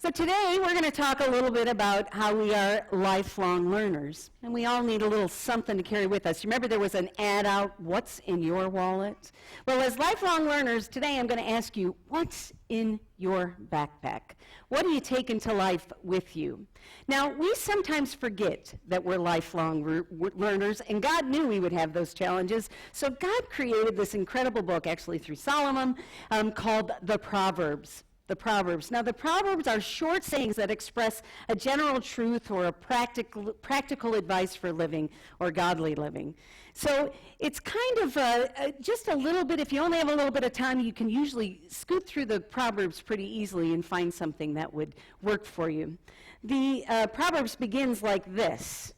So today we're going to talk a little bit about how we are lifelong learners. And we all need a little something to carry with us. You remember there was an ad out, what's in your wallet? Well, as lifelong learners, today I'm going to ask you, what's in your backpack? What do you take into life with you? Now, we sometimes forget that we're lifelong learners, and God knew we would have those challenges. So God created this incredible book, actually through Solomon, called the Proverbs. The Proverbs. Now, the Proverbs are short sayings that express a general truth or a practical advice for living or godly living. So it's kind of just a little bit, if you only have a little bit of time, you can usually scoot through the Proverbs pretty easily and find something that would work for you. The Proverbs begins like this.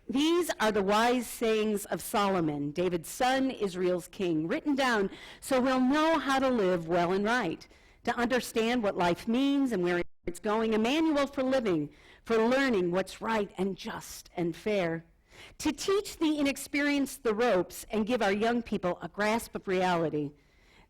These are the wise sayings of Solomon, David's son, Israel's king, written down so we'll know how to live well and right, to understand what life means and where it's going, a manual for living, for learning what's right and just and fair, to teach the inexperienced the ropes and give our young people a grasp of reality.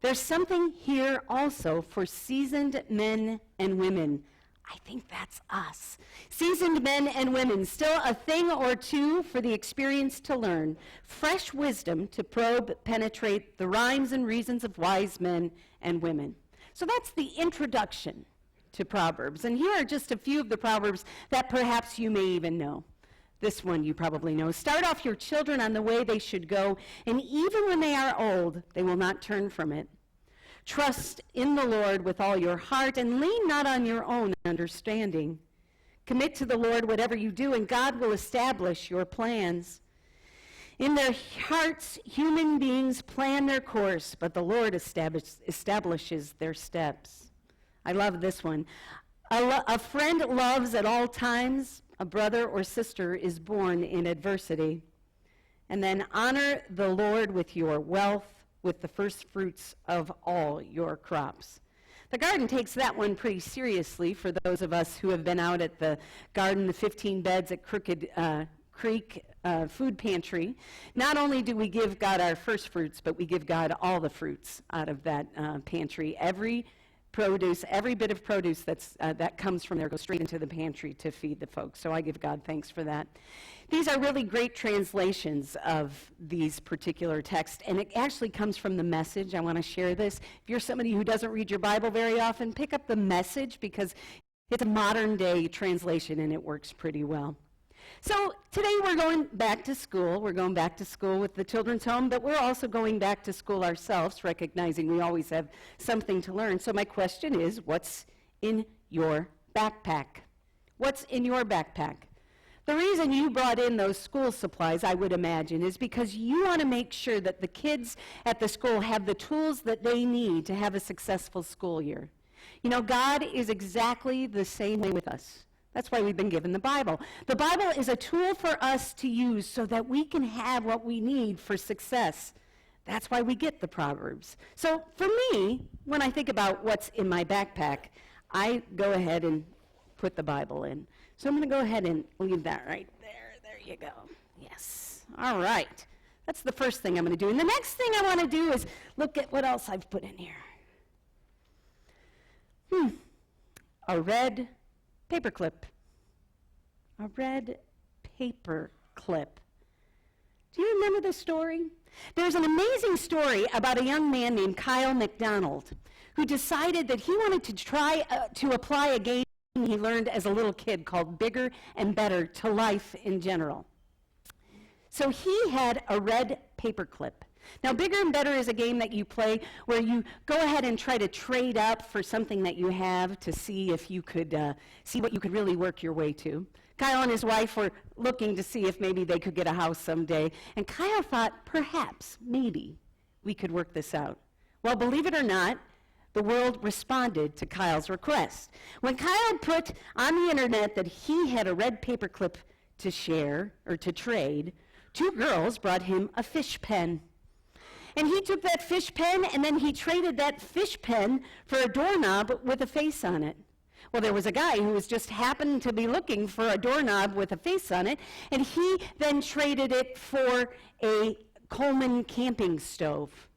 There's something here also for seasoned men and women. I think that's us. Seasoned men and women, still a thing or two for the experienced to learn, fresh wisdom to probe, penetrate the rhymes and reasons of wise men and women. So that's the introduction to Proverbs. And here are just a few of the Proverbs that perhaps you may even know. This one you probably know. Start off your children on the way they should go, and even when they are old, they will not turn from it. Trust in the Lord with all your heart, and lean not on your own understanding. Commit to the Lord whatever you do, and God will establish your plans. In their hearts, human beings plan their course, but the Lord establishes their steps. I love this one. A friend loves at all times. A brother or sister is born in adversity. And then honor the Lord with your wealth, with the first fruits of all your crops. The garden takes that one pretty seriously for those of us who have been out at the garden, the 15 beds at Crooked Creek Food Pantry. Not only do we give God our first fruits, but we give God all the fruits out of that pantry. Every produce, every bit of produce that comes from there goes straight into the pantry to feed the folks. So I give God thanks for that. These are really great translations of these particular texts, and it actually comes from the Message. I want to share this. If you're somebody who doesn't read your Bible very often, pick up the Message because it's a modern day translation and it works pretty well. So today we're going back to school. We're going back to school with the Children's Home, but we're also going back to school ourselves, recognizing we always have something to learn. So my question is, what's in your backpack? What's in your backpack? The reason you brought in those school supplies, I would imagine, is because you want to make sure that the kids at the school have the tools that they need to have a successful school year. You know, God is exactly the same way with us. That's why we've been given the Bible. The Bible is a tool for us to use so that we can have what we need for success. That's why we get the Proverbs. So for me, when I think about what's in my backpack, I go ahead and put the Bible in. So I'm going to go ahead and leave that right there. There you go. Yes. All right. That's the first thing I'm going to do. And the next thing I want to do is look at what else I've put in here. A red paper clip. A red paper clip. Do you remember this story? There's an amazing story about a young man named Kyle McDonald who decided that he wanted to try to apply a game he learned as a little kid called Bigger and Better to life in general. So he had a red paper clip. Now, Bigger and Better is a game that you play where you go ahead and try to trade up for something that you have to see if you could see what you could really work your way to. Kyle and his wife were looking to see if maybe they could get a house someday, and Kyle thought, perhaps, maybe, we could work this out. Well, believe it or not, the world responded to Kyle's request. When Kyle put on the internet that he had a red paper clip to share, or to trade, 2 girls brought him a fish pen. And he took that fish pen, and then he traded that fish pen for a doorknob with a face on it. Well, there was a guy who was just happened to be looking for a doorknob with a face on it, and he then traded it for a Coleman camping stove.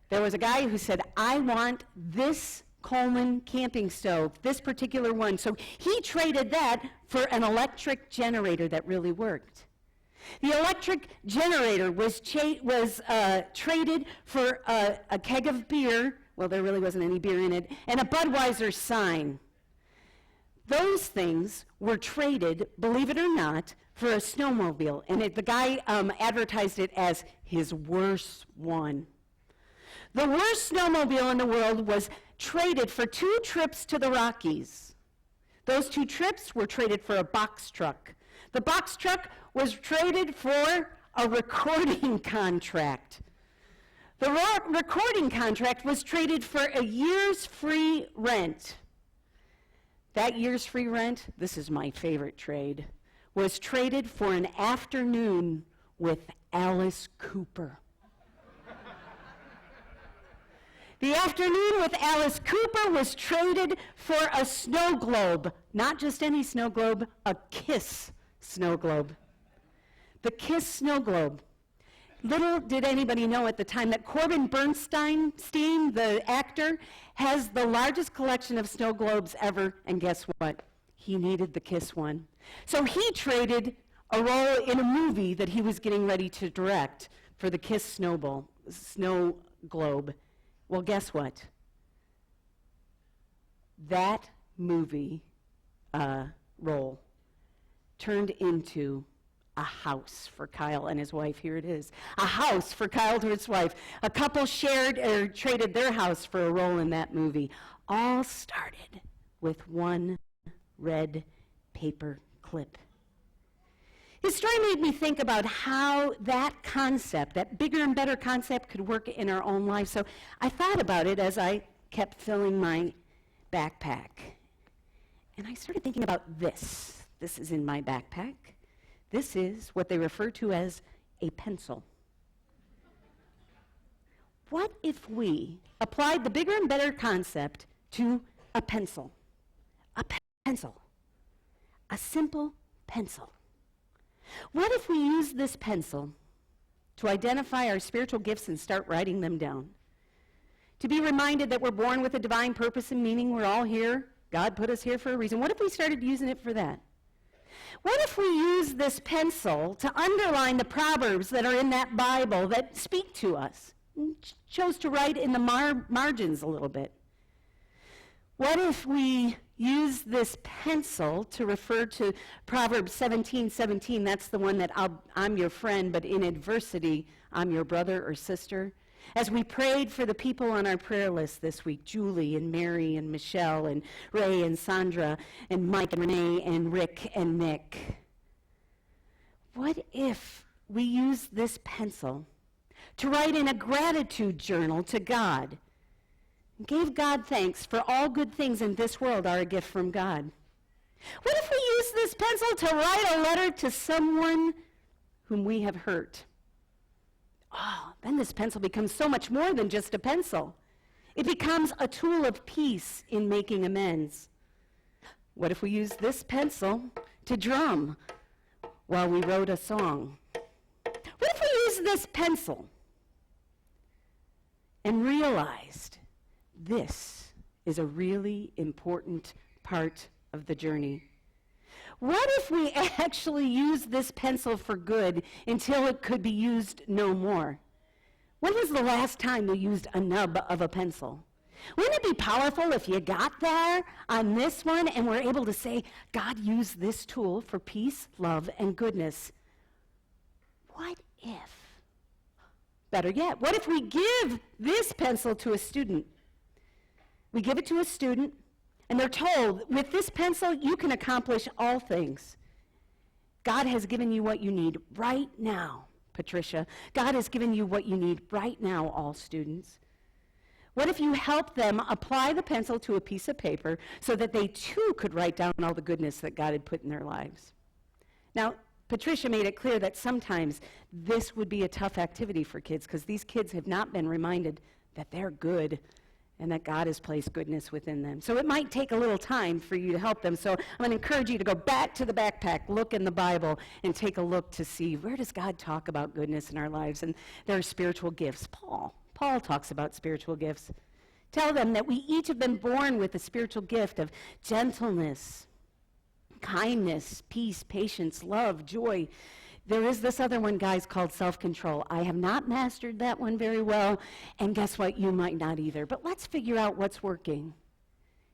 There was a guy who said, I want this Coleman camping stove, this particular one. So he traded that for an electric generator that really worked. The electric generator was traded for a keg of beer. Well, there really wasn't any beer in it, and a Budweiser sign. Those things were traded, believe it or not, for a snowmobile, and the guy advertised it as his worst one. The worst snowmobile in the world was traded for 2 trips to the Rockies. Those 2 trips were traded for a box truck. The box truck was traded for a recording contract. The recording contract was traded for a year's free rent. That year's free rent, this is my favorite trade, was traded for an afternoon with Alice Cooper. The afternoon with Alice Cooper was traded for a snow globe. Not just any snow globe, a KISS snow globe. The KISS snow globe. Little did anybody know at the time that Corbin Bernstein, the actor, has the largest collection of snow globes ever, and guess what? He needed the KISS one. So he traded a role in a movie that he was getting ready to direct for the KISS snow globe. Well, guess what? That movie role turned into a house for Kyle and his wife. Here it is. A house for Kyle and his wife. A couple shared or traded their house for a role in that movie. All started with one red paper clip. His story made me think about how that concept, that bigger and better concept, could work in our own lives. So I thought about it as I kept filling my backpack. And I started thinking about this. This is in my backpack. This is what they refer to as a pencil. What if we applied the bigger and better concept to a pencil? A pencil. A simple pencil. What if we use this pencil to identify our spiritual gifts and start writing them down? To be reminded that we're born with a divine purpose and meaning, we're all here. God put us here for a reason. What if we started using it for that? What if we use this pencil to underline the proverbs that are in that Bible that speak to us? Chose to write in the margins a little bit. What if we use this pencil to refer to Proverbs 17:17? That's the one that I'm your friend, but in adversity, I'm your brother or sister. As we prayed for the people on our prayer list this week, Julie and Mary and Michelle and Ray and Sandra and Mike and Renee and Rick and Nick. What if we use this pencil to write in a gratitude journal to God? Gave God thanks for all good things in this world are a gift from God. What if we use this pencil to write a letter to someone whom we have hurt? Oh, then this pencil becomes so much more than just a pencil. It becomes a tool of peace in making amends. What if we use this pencil to drum while we wrote a song? What if we use this pencil and realized this is a really important part of the journey? What if we actually used this pencil for good until it could be used no more? When was the last time we used a nub of a pencil? Wouldn't it be powerful if you got there on this one and were able to say, God used this tool for peace, love, and goodness? What if? Better yet, what if we give this pencil to a student? We give it to a student, and they're told, with this pencil, you can accomplish all things. God has given you what you need right now, Patricia. God has given you what you need right now, all students. What if you help them apply the pencil to a piece of paper so that they too could write down all the goodness that God had put in their lives? Now, Patricia made it clear that sometimes this would be a tough activity for kids because these kids have not been reminded that they're good and that God has placed goodness within them. So it might take a little time for you to help them. So I'm going to encourage you to go back to the backpack, look in the Bible, and take a look to see where does God talk about goodness in our lives. And there are spiritual gifts. Paul talks about spiritual gifts. Tell them that we each have been born with the spiritual gift of gentleness, kindness, peace, patience, love, joy. There is this other one, guys, called self-control. I have not mastered that one very well, and guess what? You might not either. But let's figure out what's working.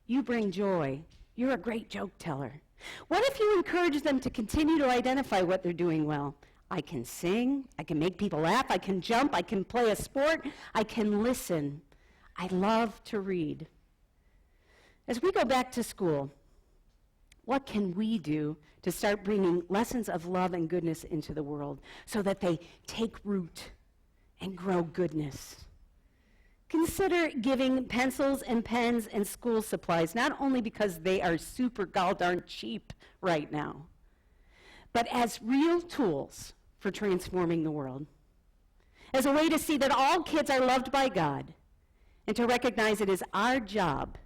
You bring joy. You're a great joke teller. What if you encourage them to continue to identify what they're doing well? I can sing, I can make people laugh, I can jump, I can play a sport, I can listen. I love to read. As we go back to school, what can we do to start bringing lessons of love and goodness into the world so that they take root and grow goodness? Consider giving pencils and pens and school supplies, not only because they are super darn cheap right now, but as real tools for transforming the world. As a way to see that all kids are loved by God and to recognize it is our job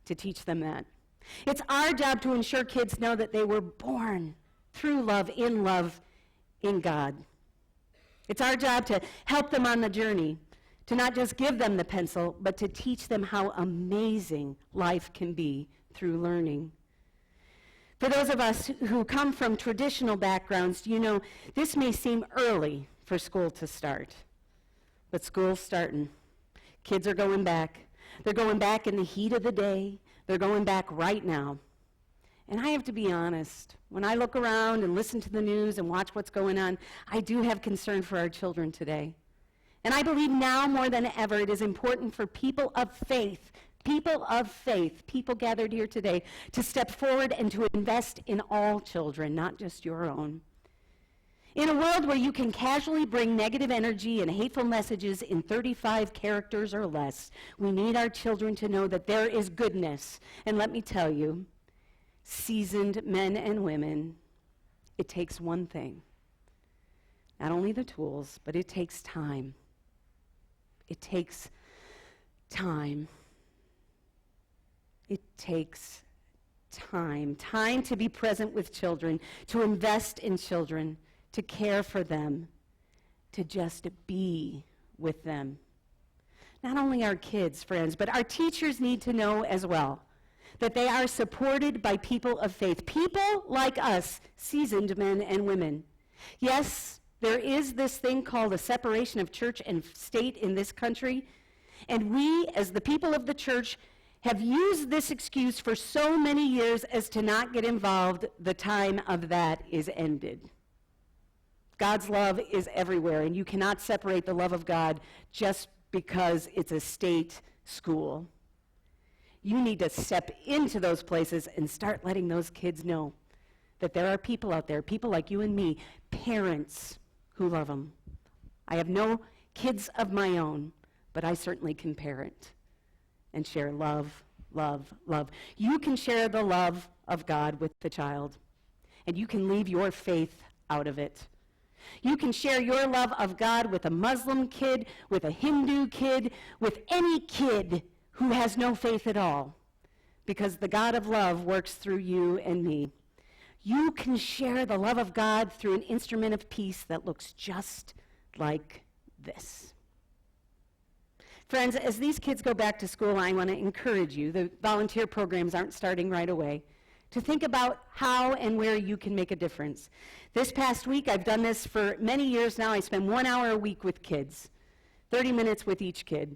to teach them that. It's our job to ensure kids know that they were born through love in God. It's our job to help them on the journey, to not just give them the pencil, but to teach them how amazing life can be through learning. For those of us who come from traditional backgrounds, you know, this may seem early for school to start, but school's starting. Kids are going back. They're going back in the heat of the day. They're going back right now. And I have to be honest, when I look around and listen to the news and watch what's going on, I do have concern for our children today. And I believe now more than ever it is important for people gathered here today, to step forward and to invest in all children, not just your own. In a world where you can casually bring negative energy and hateful messages in 35 characters or less, we need our children to know that there is goodness. And let me tell you, seasoned men and women, it takes one thing. Not only the tools, but it takes time. It takes time. It takes time. Time to be present with children, to invest in children, to care for them, to just be with them. Not only our kids, friends, but our teachers need to know as well that they are supported by people of faith, people like us, seasoned men and women. Yes, there is this thing called a separation of church and state in this country, and we, as the people of the church, have used this excuse for so many years as to not get involved. The time of that is ended. God's love is everywhere, and you cannot separate the love of God just because it's a state school. You need to step into those places and start letting those kids know that there are people out there, people like you and me, parents who love them. I have no kids of my own, but I certainly can parent and share love, love, love. You can share the love of God with the child, and you can leave your faith out of it. You can share your love of God with a Muslim kid, with a Hindu kid, with any kid who has no faith at all, because the God of love works through you and me. You can share the love of God through an instrument of peace that looks just like this. Friends, as these kids go back to school, I want to encourage you, the volunteer programs aren't starting right away, to think about how and where you can make a difference. This past week, I've done this for many years now. I spend 1 hour a week with kids, 30 minutes with each kid.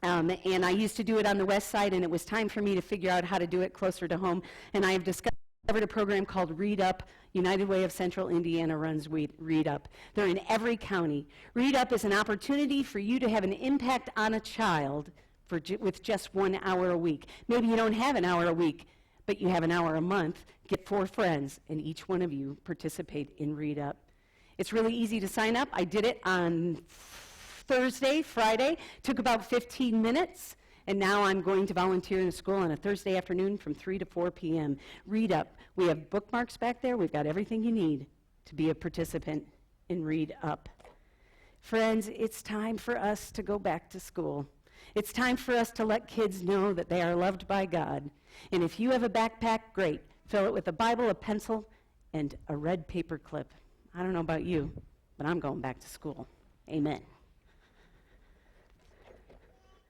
And I used to do it on the west side, and it was time for me to figure out how to do it closer to home. And I have discovered a program called Read Up. United Way of Central Indiana runs Read Up. They're in every county. Read Up is an opportunity for you to have an impact on a child with just 1 hour a week. Maybe you don't have an hour a week, but you have an hour a month. Get 4 friends, and each one of you participate in Read Up. It's really easy to sign up. I did it on Thursday, Friday, took about 15 minutes, and now I'm going to volunteer in a school on a Thursday afternoon from 3 to 4 p.m. Read Up. We have bookmarks back there. We've got everything you need to be a participant in Read Up. Friends, it's time for us to go back to school. It's time for us to let kids know that they are loved by God. And if you have a backpack, great. Fill it with a Bible, a pencil, and a red paper clip. I don't know about you, but I'm going back to school. Amen.